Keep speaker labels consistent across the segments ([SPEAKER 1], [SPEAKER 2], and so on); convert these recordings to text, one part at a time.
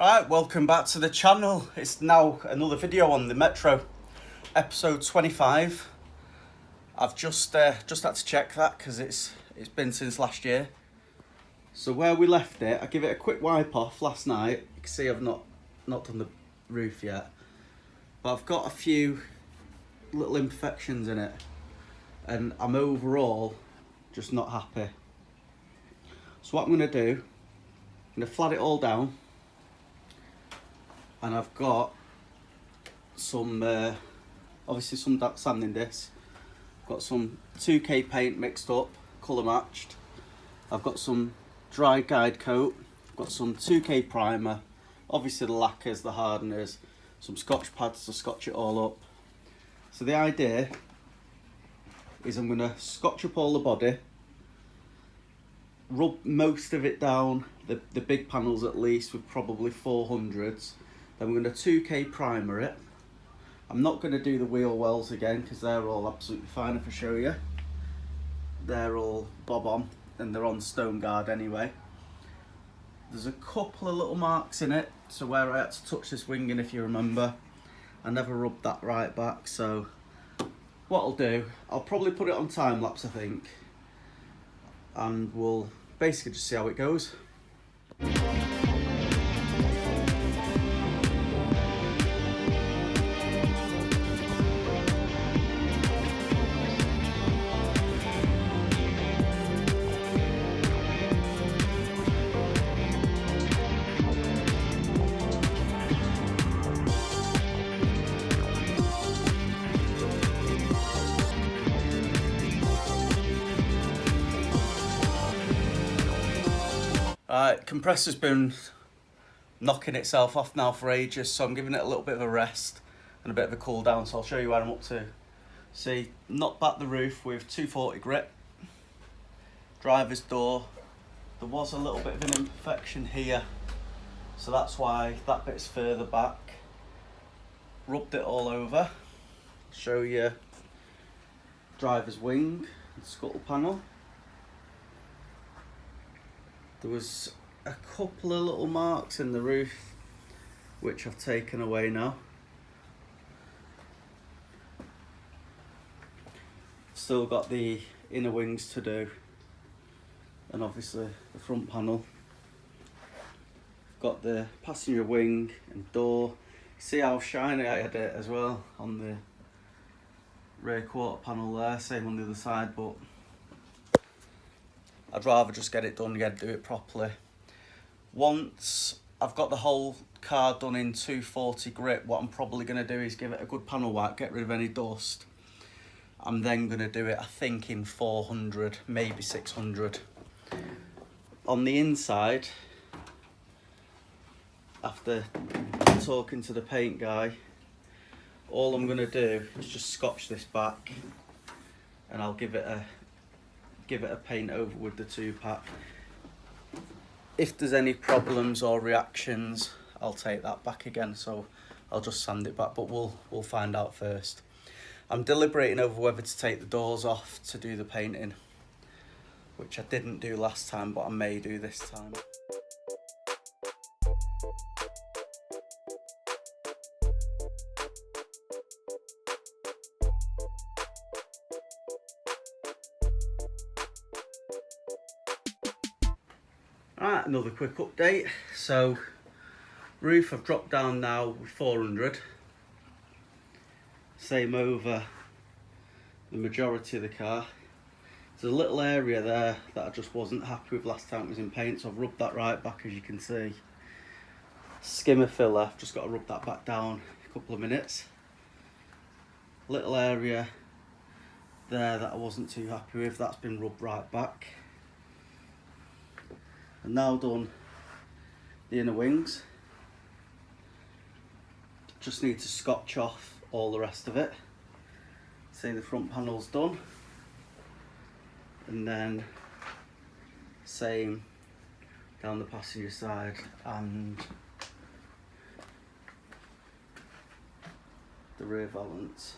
[SPEAKER 1] Right, welcome back to the channel. It's now another video on the Metro, episode 25. I've just had to check that because it's been since last year. So where we left it, I give it a quick wipe off last night. You can see I've not done the roof yet, but I've got a few little imperfections in it, and I'm overall just not happy. So what I'm going to do, I'm going to flat it all down, and I've got some obviously some sanding discs. I've got some 2K paint mixed up, colour matched. I've got some dry guide coat. I've got some 2K primer, obviously the lacquers, the hardeners, some scotch pads to scotch it all up. So the idea is I'm going to scotch up all the body, rub most of it down, the big panels at least, with probably 400s. Then we're going to 2K primer it. I'm not going to do the wheel wells again because they're all absolutely fine if I show you. They're all bob on and they're on stone guard anyway. There's a couple of little marks in it, so where I had to touch this wing in, if you remember, I never rubbed that right back. So what I'll do, I'll probably put it on time lapse, I think, and we'll basically just see how it goes. Compressor's been knocking itself off now for ages, so I'm giving it a little bit of a rest and a bit of a cool down, so I'll show you where I'm up to. See, knocked back the roof with 240 grit, driver's door. There was a little bit of an imperfection here, so that's why that bit's further back. Rubbed it all over. Show you driver's wing and scuttle panel. There was a couple of little marks in the roof which I've taken away now. Still got the inner wings to do, and obviously the front panel. Got the passenger wing and door. See how shiny I had it as well on the rear quarter panel there, same on the other side, but I'd rather just get it done, do it properly. Once I've got the whole car done in 240 grit, what I'm probably going to do is give it a good panel wipe, get rid of any dust. I'm then going to do it, I think, in 400, maybe 600. On the inside, after talking to the paint guy, all I'm going to do is just scotch this back, and I'll give it a paint over with the 2-pack. If there's any problems or reactions, I'll take that back again, so I'll just sand it back, but we'll find out first. I'm deliberating over whether to take the doors off to do the painting, which I didn't do last time, but I may do this time. Right, another quick update. So roof I've dropped down now with 400. Same over the majority of the car. There's a little area there that I just wasn't happy with last time it was in paint, so I've rubbed that right back, as you can see. Skimmer filler, I've just got to rub that back down a couple of minutes. Little area there that I wasn't too happy with, that's been rubbed right back. And now done the inner wings. Just need to scotch off all the rest of it. See, the front panel's done. And then same down the passenger side and the rear valance.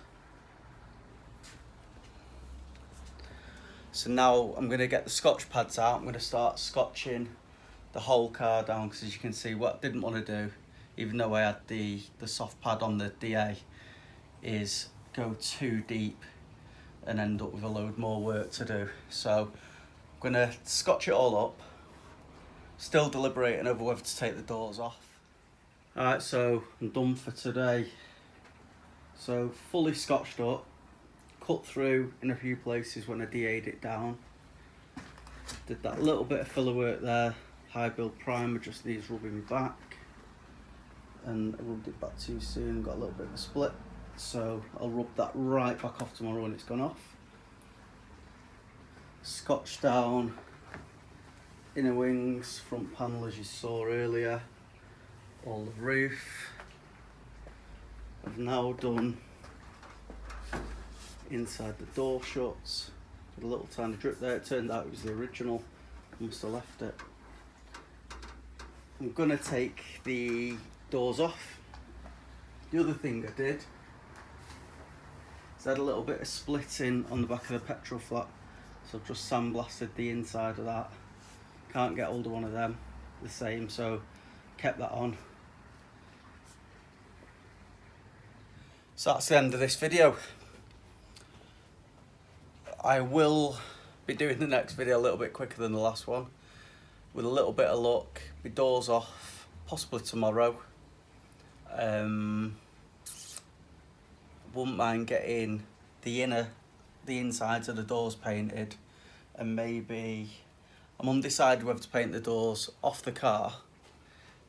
[SPEAKER 1] So now I'm going to get the scotch pads out. I'm going to start scotching the whole car down, because as you can see, what I didn't want to do, even though I had the soft pad on the DA, is go too deep and end up with a load more work to do. So I'm gonna scotch it all up, still deliberating over whether to take the doors off. Alright, so I'm done for today. So fully scotched up, cut through in a few places when I DA'd it down. Did that little bit of filler work there, high build primer just needs rubbing back. And I rubbed it back too soon, got a little bit of a split. So I'll rub that right back off tomorrow when it's gone off. Scotch down inner wings, front panel as you saw earlier, all the roof. I've now done inside the door shuts. With a little tiny drip there, it turned out it was the original, I must have left it. I'm gonna take the doors off. The other thing I did is I had a little bit of splitting on the back of the petrol flap, so I've just sandblasted the inside of that. Can't get hold of one of them the same, so kept that on. So that's the end of this video. I will be doing the next video a little bit quicker than the last one. With a little bit of luck, my doors off, possibly tomorrow. Wouldn't mind getting the insides of the doors painted, and maybe I'm undecided whether to paint the doors off the car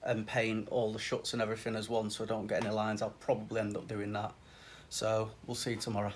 [SPEAKER 1] and paint all the shuts and everything as one so I don't get any lines. I'll probably end up doing that. So we'll see you tomorrow.